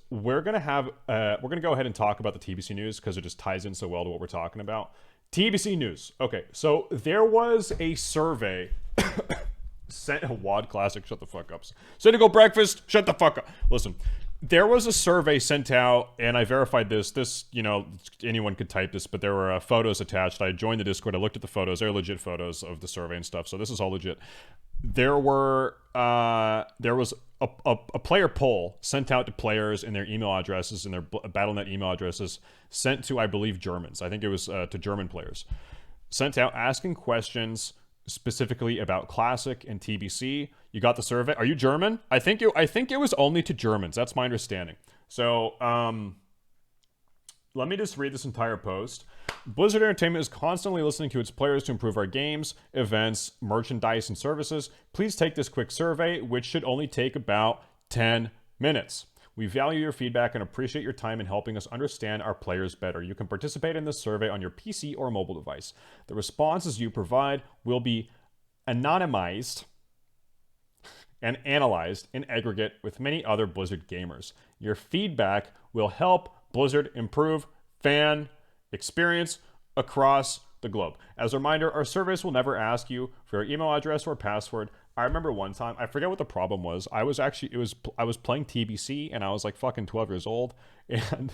we're gonna go ahead and talk about the TBC news because it just ties in so well to what we're talking about. TBC news. Okay, so there was a survey sent a WAD Classic. Shut the fuck up. Cynical breakfast. Shut the fuck up. Listen, there was a survey sent out, and I verified this. This, anyone could type this, but there were photos attached. I joined the Discord. I looked at the photos. They're legit photos of the survey and stuff. So this is all legit. There was a player poll sent out to players in their email addresses and their Battle.net email addresses sent to, I believe, Germans. I think it was to German players. Sent out asking questions specifically about Classic and TBC. You got the survey. Are you German? I think it was only to Germans. That's my understanding. So, let me just read this entire post. Blizzard Entertainment is constantly listening to its players to improve our games, events, merchandise, and services. Please take this quick survey, which should only take about 10 minutes. We value your feedback and appreciate your time in helping us understand our players better. You can participate in this survey on your PC or mobile device. The responses you provide will be anonymized and analyzed in aggregate with many other Blizzard gamers. Your feedback will help Blizzard improve fan experience across the globe. As a reminder, our surveys will never ask you for your email address or password. I remember one time, I forget what the problem was. I was playing TBC and I was like fucking 12 years old, and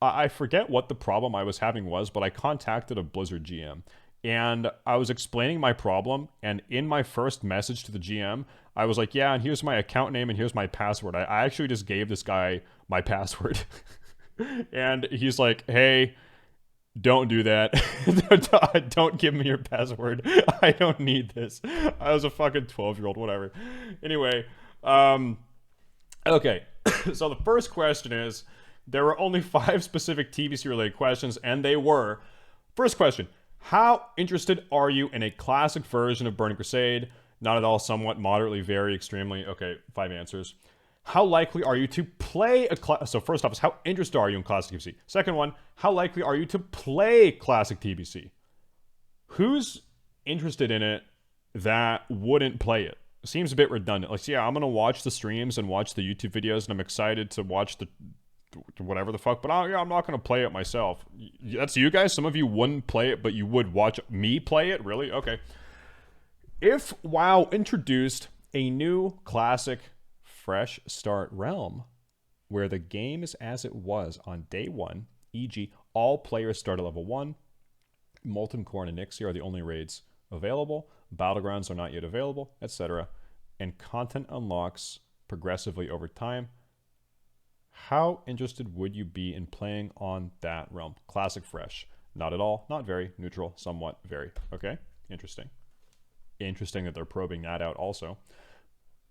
I forget what the problem I was having was, but I contacted a Blizzard GM and I was explaining my problem, and in my first message to the GM, I was like, yeah, and here's my account name and here's my password. I actually just gave this guy my password. And he's like, hey, don't do that. Don't give me your password. I don't need this. I was a fucking 12-year-old, whatever. Anyway, okay. So the first question is, there were only 5 specific TBC-related questions, and they were, first question, how interested are you in a classic version of Burning Crusade? Not at all, somewhat, moderately, very, extremely. Okay, 5 answers. How likely are you to play so first off is, how interested are you in Classic TBC? Second one, how likely are you to play Classic TBC? Who's interested in it that wouldn't play it? Seems a bit redundant. Like, yeah, I'm going to watch the streams and watch the YouTube videos, and I'm excited to watch the whatever the fuck, but I'm not going to play it myself. That's you guys? Some of you wouldn't play it, but you would watch me play it? Really? Okay. If WoW introduced a new Classic fresh start realm where the game is as it was on day 1, e.g. all players start at level 1, Molten Core and Onyxia are the only raids available, Battlegrounds are not yet available, etc., and content unlocks progressively over time, how interested would you be in playing on that realm? Classic fresh. Not at all, not very, neutral, somewhat, very. Okay, interesting. Interesting that they're probing that out also.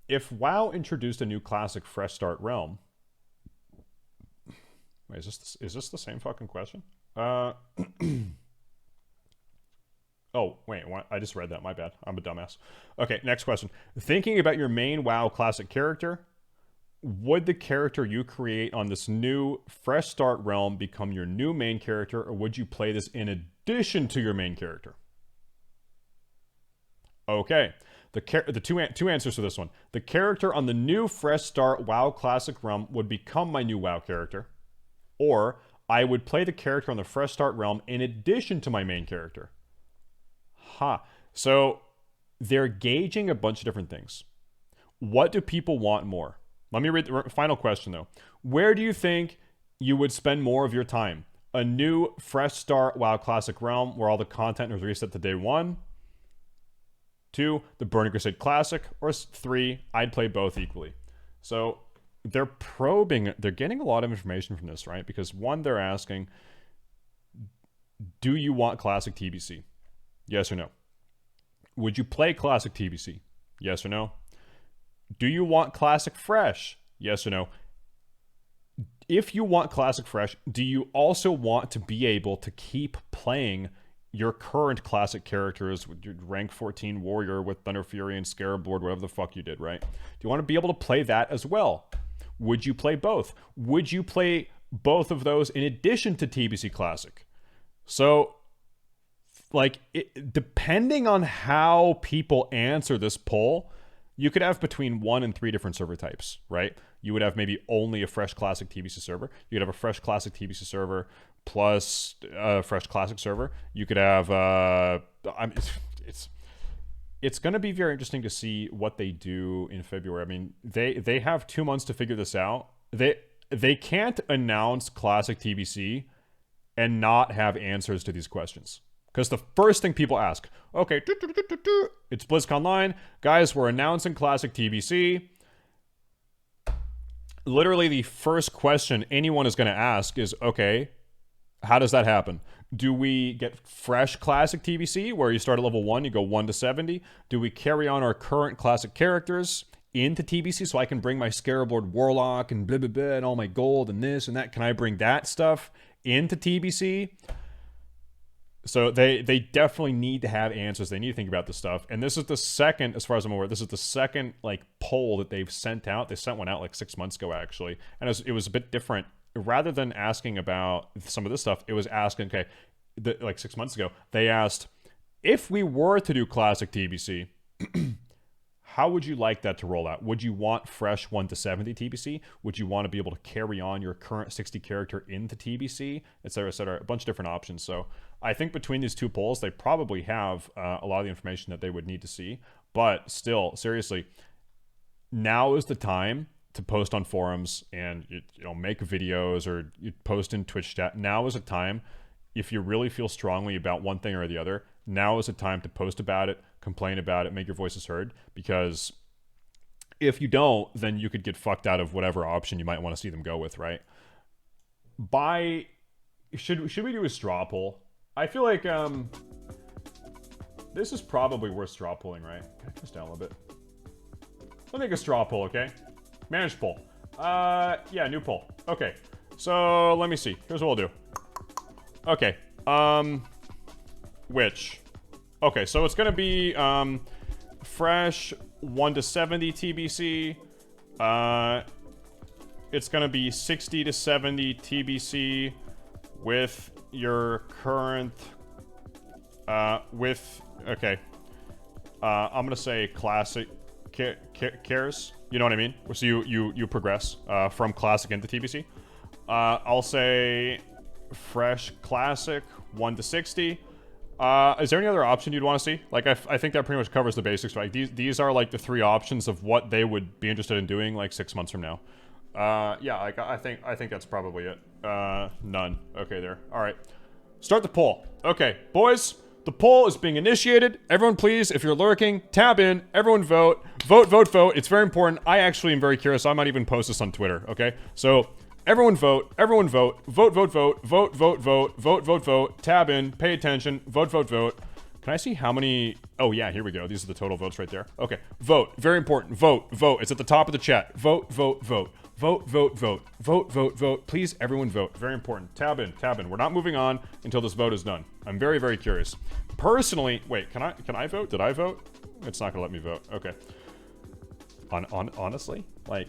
If WoW introduced a new Classic fresh start realm, wait, is this the same fucking question? Oh, wait, what? I just read that. My bad. I'm a dumbass. Okay, next question. Thinking about your main WoW Classic character, would the character you create on this new fresh start realm become your new main character, or would you play this in addition to your main character? Okay. The two answers to this one. The character on the new fresh start WoW Classic realm would become my new WoW character, or I would play the character on the fresh start realm in addition to my main character. So they're gauging a bunch of different things. What do people want more? Let me read the final question though. Where do you think you would spend more of your time? A new fresh start WoW Classic realm where all the content is reset to day 1? 2, the Burning Crusade Classic, or 3, I'd play both equally. So they're probing, they're getting a lot of information from this, right? Because 1, they're asking, do you want Classic TBC? Yes or no? Would you play Classic TBC? Yes or no? Do you want Classic Fresh? Yes or no? If you want Classic Fresh, do you also want to be able to keep playing your current Classic characters with your rank 14 warrior with Thunder Fury and Scarab Lord, whatever the fuck you did, right? Do you want to be able to play that as well? Would you play both? Would you play both of those in addition to TBC Classic? So, like, depending on how people answer this poll, you could have between 1 and 3 different server types, right? you would have maybe only a fresh Classic TBC server. You could have a fresh Classic TBC server plus a fresh Classic server. You could have it's going to be very interesting to see what they do in February. I mean, they have 2 months to figure this out. They can't announce Classic TBC and not have answers to these questions. Because the first thing people ask, okay, it's BlizzConline. Guys, we're announcing Classic TBC. Literally the first question anyone is going to ask is, okay, how does that happen? Do we get fresh Classic TBC where you start at level 1, you go 1 to 70? Do we carry on our current Classic characters into TBC so I can bring my Scarab Lord Warlock and blah, blah, blah, and all my gold and this and that? Can I bring that stuff into TBC? So they definitely need to have answers. They need to think about this stuff. And this is the second, as far as I'm aware, this is the second like poll that they've sent out. They sent one out like 6 months ago, actually. And it was a bit different. Rather than asking about some of this stuff, it was asking, okay, like 6 months ago, they asked, if we were to do Classic TBC, how would you like that to roll out? Would you want fresh 1 to 70 TBC? Would you want to be able to carry on your current 60 character into TBC, et cetera, a bunch of different options. So I think between these two polls, they probably have a lot of the information that they would need to see. But still, seriously, now is the time to post on forums and make videos or you post in Twitch chat. Now is a time, if you really feel strongly about one thing or the other, now is a time to post about it, complain about it, make your voices heard, because if you don't, then you could get fucked out of whatever option you might want to see them go with, right? Should we do a straw poll? I feel like this is probably worth straw polling, right? Can I turn this down a little bit? Let's make a straw poll, okay? Managed poll. Yeah, new poll. Okay, so let me see. Here's what we'll do. Okay, which? Okay, so it's gonna be fresh 1 to 70 TBC. It's gonna be 60 to 70 TBC with your current okay. I'm gonna say Classic cares. You know what I mean? So you progress from Classic into TBC. I'll say fresh Classic 1 to 60. Is there any other option you'd want to see? Like, I think that pretty much covers the basics, right? These are like the 3 options of what they would be interested in doing like 6 months from now. Yeah, like I think that's probably it. None. Okay, there. All right. Start the poll. Okay, boys, the poll is being initiated. Everyone, please, if you're lurking, tab in. Everyone vote. Vote, vote, vote. It's very important. I actually am very curious. I might even post this on Twitter, okay? So everyone vote. Everyone vote. Vote, vote, vote. Vote, vote, vote. Vote, vote, vote. Tab in. Pay attention. Vote, vote, vote. Can I see how many? Oh, yeah, here we go. These are the total votes right there. Okay. Vote. Very important. Vote. Vote. It's at the top of the chat. Vote, vote, vote. Vote, vote, vote. Vote, vote, vote. Please, everyone vote. Very important. Tab in. Tab in. We're not moving on until this vote is done. I'm very, very curious. Personally, wait, can I vote? Did I vote? It's not going to let me vote. Okay. Honestly, like,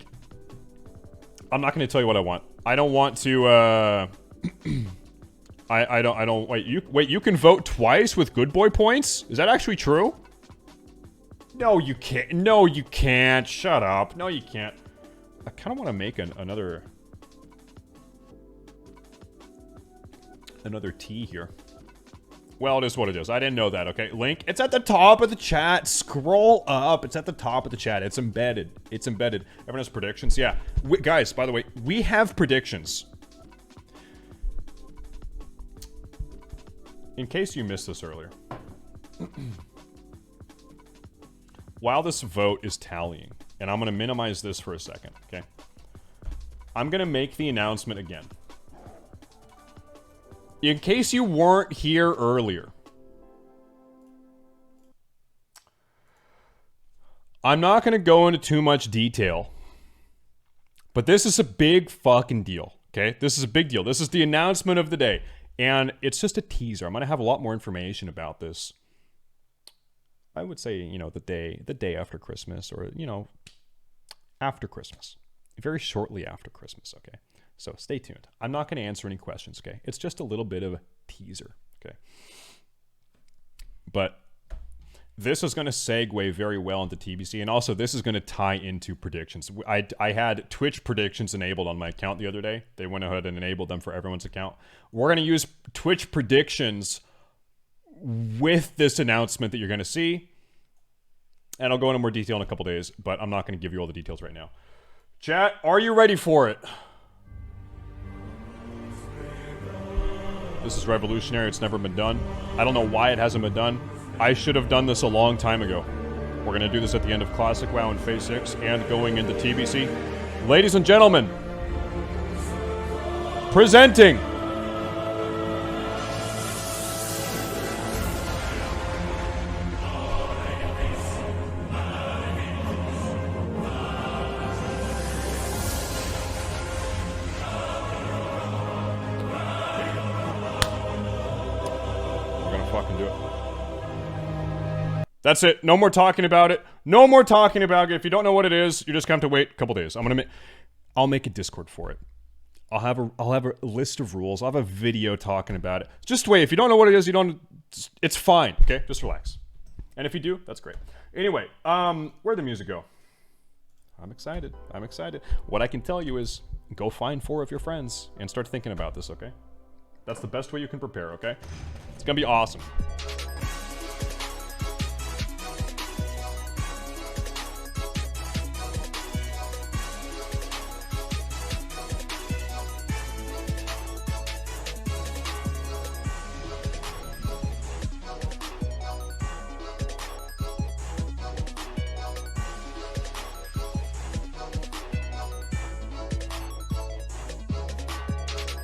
I'm not going to tell you what I want. I don't want to, I don't, wait, you can vote twice with good boy points? Is that actually true? No, you can't. No, you can't. Shut up. No, you can't. I kind of want to make another T here. Well, it is what it is. I didn't know that, okay? Link, it's at the top of the chat. Scroll up. It's at the top of the chat. It's embedded. It's embedded. Everyone has predictions. Yeah. Guys, by the way, we have predictions. In case you missed this earlier. While this vote is tallying, and I'm going to minimize this for a second, okay? I'm going to make the announcement again. In case you weren't here earlier, I'm not going to go into too much detail, but this is a big fucking deal, okay? This is a big deal. This is the announcement of the day, and it's just a teaser. I'm going to have a lot more information about this. I would say, you know, the day after Christmas, or, you know, after Christmas. Very shortly after Christmas, okay? So stay tuned. I'm not going to answer any questions, okay? It's just a little bit of a teaser, okay? But this is going to segue very well into TBC, and also this is going to tie into predictions. I had Twitch predictions enabled on my account the other day. They went ahead and enabled them for everyone's account. We're going to use Twitch predictions with this announcement that you're going to see, and I'll go into more detail in a couple days, but I'm not going to give you all the details right now. Chat, are you ready for it? This is revolutionary. It's never been done. I don't know why it hasn't been done. I should have done this a long time ago. We're going to do this at the end of Classic WoW in Phase 6 and going into TBC. Ladies and gentlemen, presenting That's it. No more talking about it. No more talking about it. If you don't know what it is, you're just gonna have to wait a couple days. I'll make a Discord for it. I'll have a list of rules. I'll have a video talking about it. Just wait. If you don't know what it is, it's fine. Okay, just relax. And if you do, that's great. Anyway, where'd the music go? I'm excited. I'm excited. What I can tell you is go find 4 of your friends and start thinking about this. Okay, that's the best way you can prepare. Okay, it's gonna be awesome.